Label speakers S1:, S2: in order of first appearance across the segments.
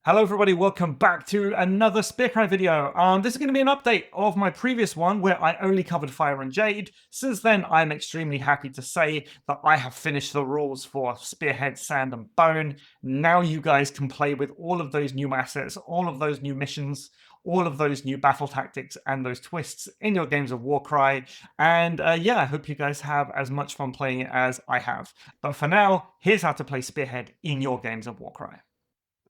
S1: Hello everybody, welcome back to another Spearhead video. This is going to be an update of my previous one where I only covered Fire and Jade. Since then, I'm extremely happy to say that I have finished the rules for Spearhead, Sand and Bone. Now you guys can play with all of those new assets, all of those new missions, all of those new battle tactics and those twists in your games of Warcry. And yeah, I hope you guys have as much fun playing it as I have. But for now, here's how to play Spearhead in your games of Warcry.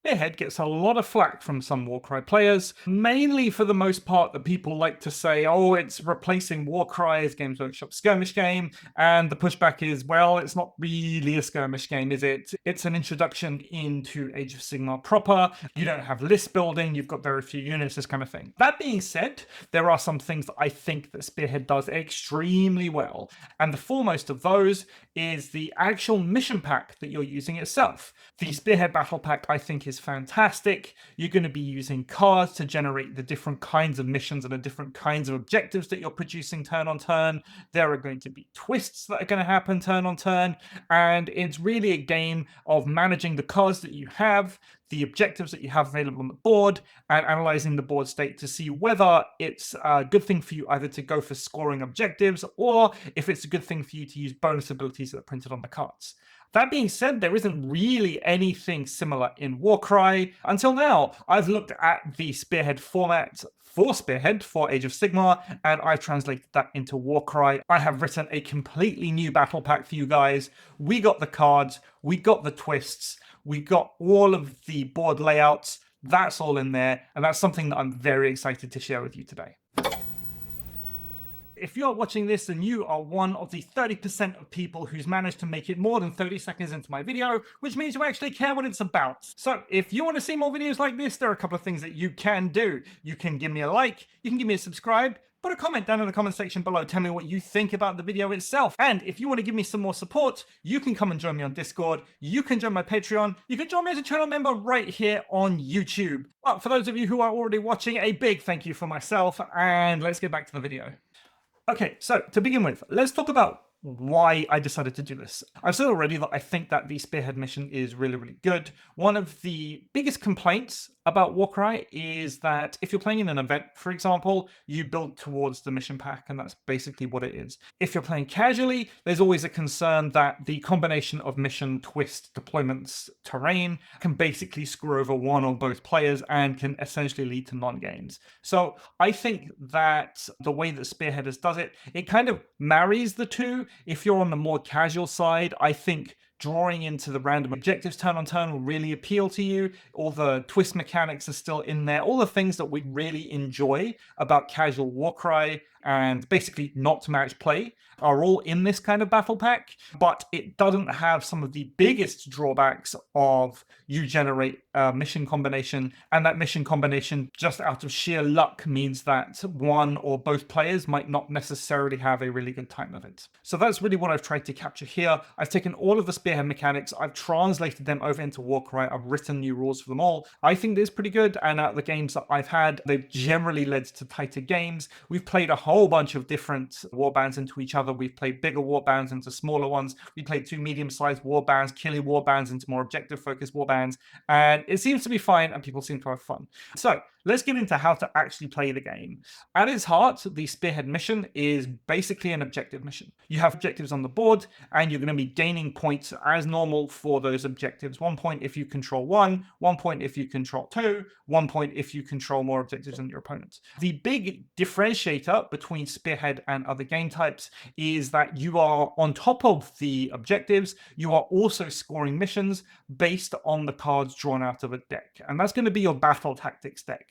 S1: Spearhead gets a lot of flack from some Warcry players, mainly for the most part that people like to say, oh, it's replacing Warcry as Games Workshop skirmish game, and the pushback is, well, it's not really a skirmish game, is it? It's an introduction into Age of Sigmar proper, you don't have list building, you've got very few units, this kind of thing. That being said, there are some things that I think that Spearhead does extremely well, and the foremost of those is the actual mission pack that you're using itself. The Spearhead Battle Pack, I think, is fantastic. You're going to be using cards to generate the different kinds of missions and the different kinds of objectives that you're producing turn on turn. There are going to be twists that are going to happen turn on turn, and it's really a game of managing the cards that you have, the objectives that you have available on the board, and analyzing the board state to see whether it's a good thing for you either to go for scoring objectives or if it's a good thing for you to use bonus abilities that are printed on the cards. That being said, there isn't really anything similar in Warcry. Until now, I've looked at the Spearhead format for Spearhead for Age of Sigmar, and I've translated that into Warcry. I have written a completely new battle pack for you guys. We got the cards, we got the twists, we got all of the board layouts. That's all in there, and that's something that I'm very excited to share with you today. If you're watching this, then you are one of the 30% of people who's managed to make it more than 30 seconds into my video, which means you actually care what it's about. So if you want to see more videos like this, there are a couple of things that you can do. You can give me a like, you can give me a subscribe, put a comment down in the comment section below, tell me what you think about the video itself. And if you want to give me some more support, you can come and join me on Discord, you can join my Patreon, you can join me as a channel member right here on YouTube. But for those of you who are already watching, a big thank you for myself, and let's get back to the video. Okay, so to begin with, let's talk about why I decided to do this. I've said already that I think that the Spearhead mission is really, really good. One of the biggest complaints about Warcry is that if you're playing in an event, for example, you build towards the mission pack, and that's basically what it is. If you're playing casually, there's always a concern that the combination of mission, twist, deployments, terrain can basically screw over one or both players and can essentially lead to non-games. So I think that the way that Spearhead does it, it kind of marries the two. If you're on the more casual side, I think drawing into the random objectives turn on turn will really appeal to you. All the twist mechanics are still in there. All the things that we really enjoy about casual Warcry and basically not match play are all in this kind of battle pack, but it doesn't have some of the biggest drawbacks of you generate a mission combination, and that mission combination just out of sheer luck means that one or both players might not necessarily have a really good time of it. So that's really what I've tried to capture here. I've taken all of the Spearhead mechanics, I've translated them over into Warcry, I've written new rules for them all. I think this is pretty good, and out of the games that I've had, they've generally led to tighter games. We've played a whole bunch of different warbands into each other. We've played bigger warbands into smaller ones. We played two medium-sized warbands, killy warbands into more objective-focused warbands, and it seems to be fine, and people seem to have fun. So let's get into how to actually play the game. At its heart, the Spearhead mission is basically an objective mission. You have objectives on the board, and you're going to be gaining points as normal for those objectives. 1 point if you control 1 point if you control 2, 1 point if you control more objectives than your opponent. The big differentiator between Spearhead and other game types is that you are on top of the objectives, you are also scoring missions based on the cards drawn out of a deck. And that's going to be your battle tactics deck.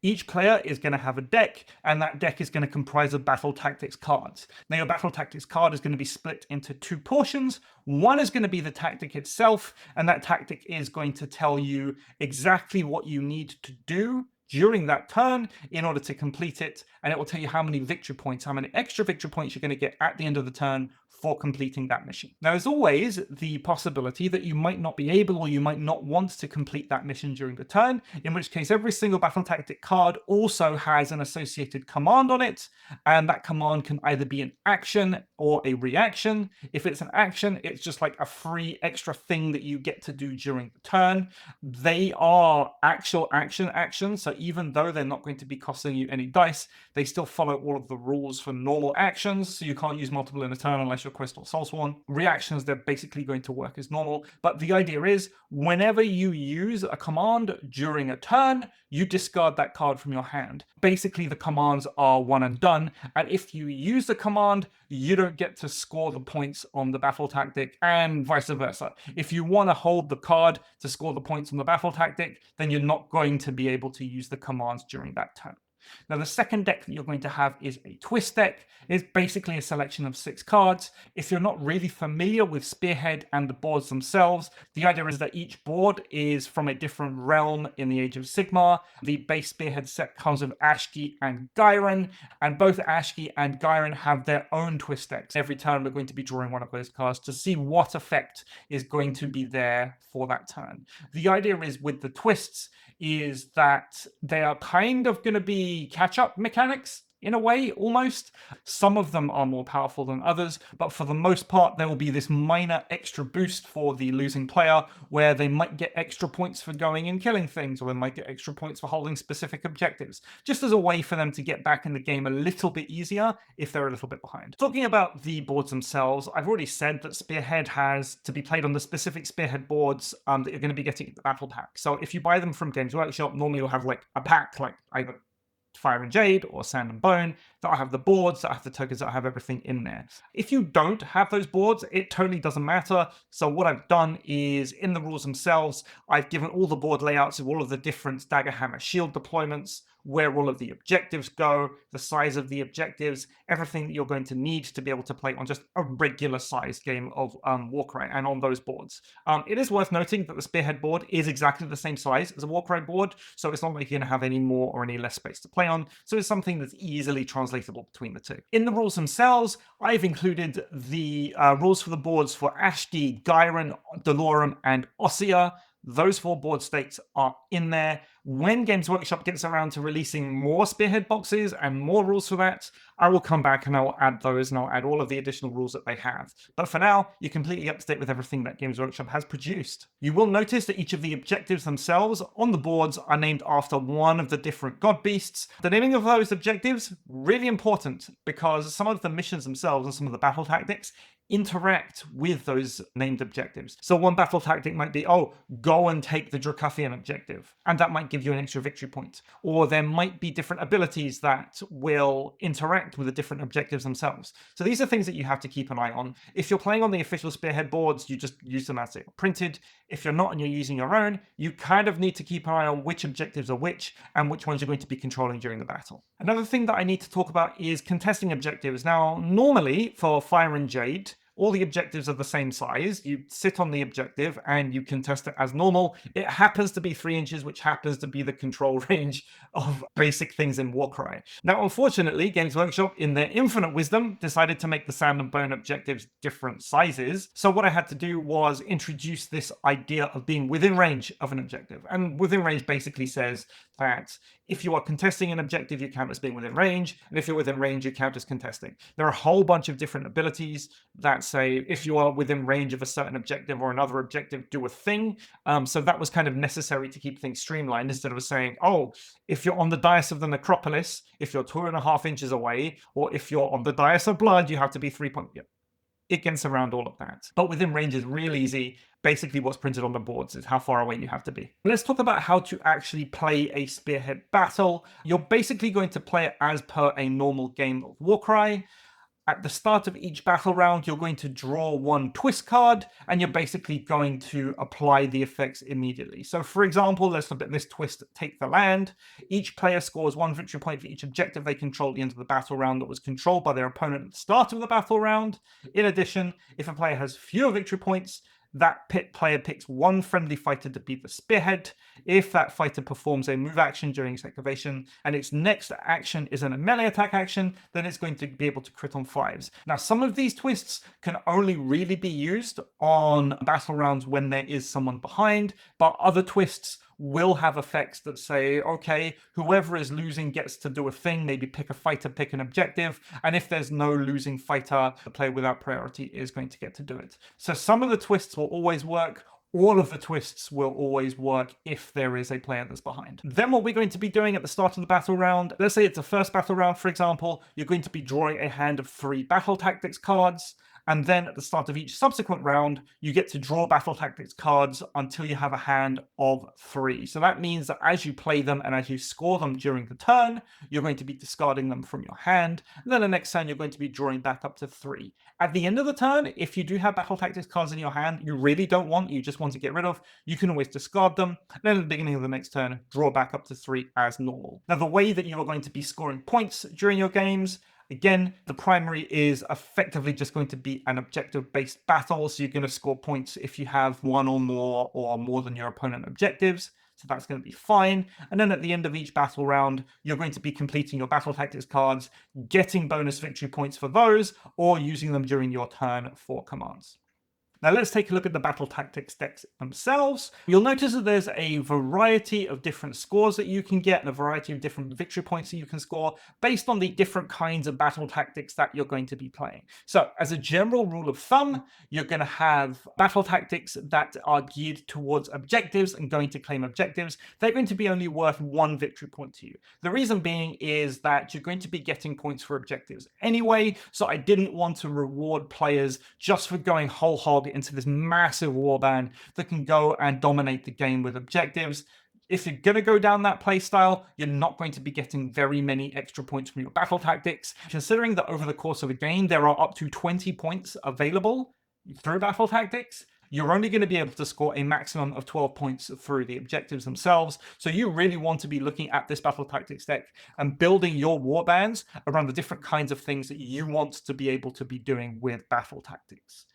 S1: Each player is going to have a deck, and that deck is going to comprise of battle tactics cards. Now, your battle tactics card is going to be split into two portions. One is going to be the tactic itself, and that tactic is going to tell you exactly what you need to do during that turn in order to complete it, and it will tell you how many victory points, how many extra victory points you're going to get at the end of the turn for completing that mission. Now, there's always the possibility that you might not be able or you might not want to complete that mission during the turn, in which case every single battle tactic card also has an associated command on it, and that command can either be an action or a reaction. If it's an action, it's just like a free extra thing that you get to do during the turn. They are actual actions, so even though they're not going to be costing you any dice, they still follow all of the rules for normal actions, so you can't use multiple in a turn unless you're Quest or Soulsworn. Reactions, they're basically going to work as normal, but the idea is whenever you use a command during a turn, you discard that card from your hand. Basically, the commands are one and done, and if you use the command, you don't get to score the points on the battle tactic, and vice versa. If you want to hold the card to score the points on the battle tactic, then you're not going to be able to use the commands during that turn. Now, the second deck that you're going to have is a twist deck. It's basically a selection of 6 cards. If you're not really familiar with Spearhead and the boards themselves, the idea is that each board is from a different realm in the Age of Sigmar. The base Spearhead set comes with Ashki and Gyron, and both Ashki and Gyron have their own twist decks. Every turn, we're going to be drawing one of those cards to see what effect is going to be there for that turn. The idea is with the twists is that they are kind of going to be catch-up mechanics in a way, almost. Some of them are more powerful than others, but for the most part, there will be this minor extra boost for the losing player where they might get extra points for going and killing things, or they might get extra points for holding specific objectives, just as a way for them to get back in the game a little bit easier if they're a little bit behind. Talking about the boards themselves, I've already said that Spearhead has to be played on the specific Spearhead boards that you're going to be getting in the battle pack. So if you buy them from Games Workshop, normally you'll have like a pack, like either Fire and Jade or Sand and Bone, that'll have the boards, that'll have the tokens, that'll have everything in there. If you don't have those boards, it totally doesn't matter. So what I've done is, in the rules themselves, I've given all the board layouts of all of the different dagger, hammer, shield deployments, where all of the objectives go, the size of the objectives, everything that you're going to need to be able to play on just a regular sized game of Warcry and on those boards. It is worth noting that the Spearhead board is exactly the same size as a Warcry board, so it's not like you're going to have any more or any less space to play on, so it's something that's easily translatable between the two. In the rules themselves, I've included the rules for the boards for Ashti, Gyron, Dolorum, and Ossia. Those 4 board states are in there. When Games Workshop gets around to releasing more Spearhead boxes and more rules for that, I will come back and I will add those and I'll add all of the additional rules that they have. But for now, you're completely up to date with everything that Games Workshop has produced. You will notice that each of the objectives themselves on the boards are named after one of the different god beasts. The naming of those objectives, really important, because some of the missions themselves and some of the battle tactics interact with those named objectives. So one battle tactic might be, oh, go and take the Dracuthian objective, and that might give you an extra victory point. Or there might be different abilities that will interact with the different objectives themselves. So these are things that you have to keep an eye on. If you're playing on the official Spearhead boards, you just use them as they are printed. If you're not and you're using your own, you kind of need to keep an eye on which objectives are which and which ones you're going to be controlling during the battle. Another thing that I need to talk about is contesting objectives. Now, normally for Fire and Jade, all the objectives are the same size. You sit on the objective and you contest it as normal. It happens to be 3 inches, which happens to be the control range of basic things in Warcry. Now, unfortunately, Games Workshop, in their infinite wisdom, decided to make the Sand and Bone objectives different sizes. So what I had to do was introduce this idea of being within range of an objective. And within range basically says that if you are contesting an objective, you count as being within range, and if you're within range, you count as contesting. There are a whole bunch of different abilities that say if you are within range of a certain objective or another objective, do a thing. So that was kind of necessary to keep things streamlined, instead of saying, oh, if you're on the dais of the Necropolis, if you're 2.5 inches away, or if you're on the dais of blood, you have to be 3 point. Yeah. It gets around all of that. But within range is real easy. Basically what's printed on the boards is how far away you have to be. Let's talk about how to actually play a Spearhead battle. You're basically going to play it as per a normal game of Warcry. At the start of each battle round, you're going to draw 1 twist card, and you're basically going to apply the effects immediately. So for example, let's look at this twist, Take the Land. Each player scores 1 victory point for each objective they control at the end of the battle round that was controlled by their opponent at the start of the battle round. In addition, if a player has fewer victory points, that player picks one friendly fighter to be the spearhead. If that fighter performs a move action during its activation and its next action is a melee attack action, then it's going to be able to crit on 5s. Now, some of these twists can only really be used on battle rounds when there is someone behind, but other twists will have effects that say, okay, whoever is losing gets to do a thing, maybe pick a fighter, pick an objective, and if there's no losing fighter, the player without priority is going to get to do it. So some of the twists will always work. All of the twists will always work if there is a player that's behind. Then what we're going to be doing at the start of the battle round, let's say it's a first battle round, for example, you're going to be drawing a hand of 3 battle tactics cards. And then at the start of each subsequent round, you get to draw battle tactics cards until you have a hand of 3. So that means that as you play them and as you score them during the turn, you're going to be discarding them from your hand. And then the next turn, you're going to be drawing back up to 3. At the end of the turn, if you do have battle tactics cards in your hand you really don't want, you just want to get rid of, you can always discard them. And then at the beginning of the next turn, draw back up to 3 as normal. Now, the way that you are going to be scoring points during your games, again, the primary is effectively just going to be an objective-based battle, so you're going to score points if you have 1 or more than your opponent objectives, so that's going to be fine. And then at the end of each battle round, you're going to be completing your battle tactics cards, getting bonus victory points for those, or using them during your turn for commands. Now let's take a look at the battle tactics decks themselves. You'll notice that there's a variety of different scores that you can get and a variety of different victory points that you can score based on the different kinds of battle tactics that you're going to be playing. So as a general rule of thumb, you're going to have battle tactics that are geared towards objectives and going to claim objectives. They're going to be only worth 1 victory point to you. The reason being is that you're going to be getting points for objectives anyway, so I didn't want to reward players just for going whole hog into this massive warband that can go and dominate the game with objectives. If you're going to go down that playstyle, you're not going to be getting very many extra points from your battle tactics. Considering that over the course of a game, there are up to 20 points available through battle tactics, you're only going to be able to score a maximum of 12 points through the objectives themselves. So you really want to be looking at this battle tactics deck and building your warbands around the different kinds of things that you want to be able to be doing with battle tactics.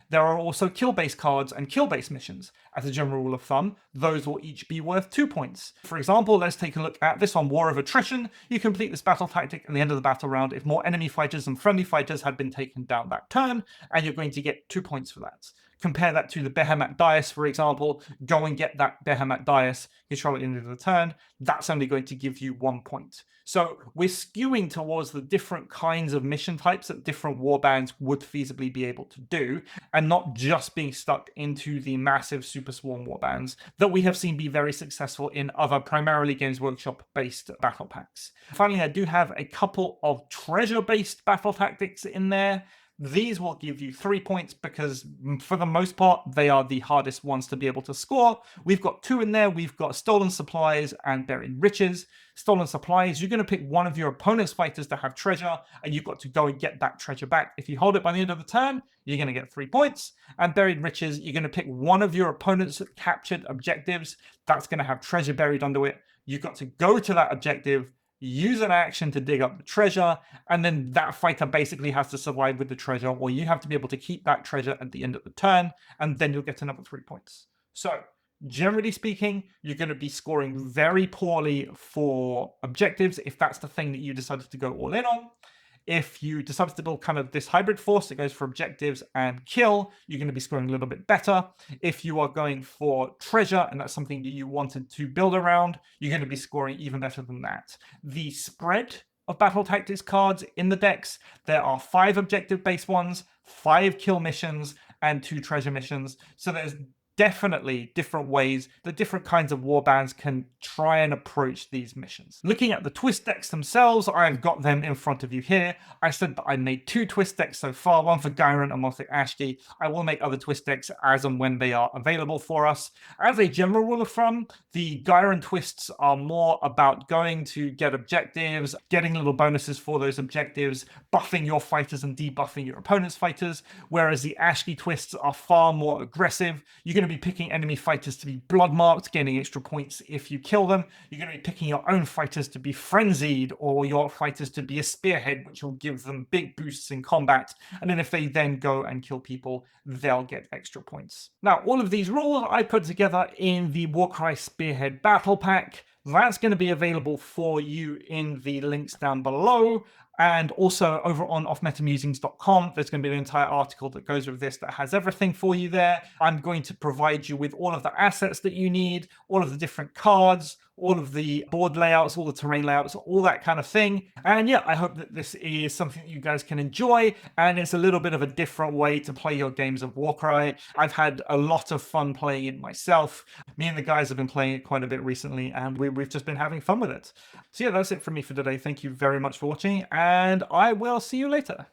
S1: There are also kill-based cards and kill-based missions. As a general rule of thumb, those will each be worth 2 points. For example, let's take a look at this one, War of Attrition. You complete this battle tactic at the end of the battle round if more enemy fighters than friendly fighters had been taken down that turn, and you're going to get 2 points for that. Compare that to the Behemat Dais, for example. Go and get that Behemat Dais, control at the end of the turn. That's only going to give you 1 point. So we're skewing towards the different kinds of mission types that different warbands would feasibly be able to do, and not just being stuck into the massive Super Swarm warbands that we have seen be very successful in other primarily Games Workshop-based battle packs. Finally, I do have a couple of treasure-based battle tactics in there. These will give you 3 points because, for the most part, they are the hardest ones to be able to score. We've got 2 in there. We've got Stolen Supplies and Buried Riches. Stolen Supplies, you're going to pick one of your opponent's fighters to have treasure, and you've got to go and get that treasure back. If you hold it by the end of the turn, you're going to get 3 points. And Buried Riches, you're going to pick one of your opponent's captured objectives. That's going to have treasure buried under it. You've got to go to that objective, use an action to dig up the treasure, and then that fighter basically has to survive with the treasure, or you have to be able to keep that treasure at the end of the turn, and then you'll get another 3 points. So, generally speaking, you're going to be scoring very poorly for objectives if that's the thing that you decided to go all in on. If you decide to build kind of this hybrid force that goes for objectives and kill, you're going to be scoring a little bit better. If you are going for treasure and that's something that you wanted to build around, you're going to be scoring even better than that. The spread of battle tactics cards in the decks, there are 5 objective-based ones, 5 kill missions, and 2 treasure missions. So there's definitely different ways that different kinds of warbands can try and approach these missions. Looking at the twist decks themselves, I've got them in front of you here. I said that I made 2 twist decks so far, one for Gyron and one for Ashki. I will make other twist decks as and when they are available for us. As a general rule of thumb, the Gyron twists are more about going to get objectives, getting little bonuses for those objectives, buffing your fighters and debuffing your opponent's fighters, whereas the Ashki twists are far more aggressive. You're going to to be picking enemy fighters to be blood marked, gaining extra points if you kill them. You're going to be picking your own fighters to be frenzied, or your fighters to be a spearhead, which will give them big boosts in combat. And then if they then go and kill people, they'll get extra points. Now, all of these rules I put together in the Warcry Spearhead Battle Pack. That's going to be available for you in the links down below. And also over on offmetamusings.com, there's going to be an entire article that goes with this that has everything for you there. I'm going to provide you with all of the assets that you need, all of the different cards, all of the board layouts, all the terrain layouts, all that kind of thing. And yeah, I hope that this is something that you guys can enjoy, and it's a little bit of a different way to play your games of Warcry. I've had a lot of fun playing it myself. Me and the guys have been playing it quite a bit recently, and we've just been having fun with it. So yeah, that's it from me for today. Thank you very much for watching, and I will see you later.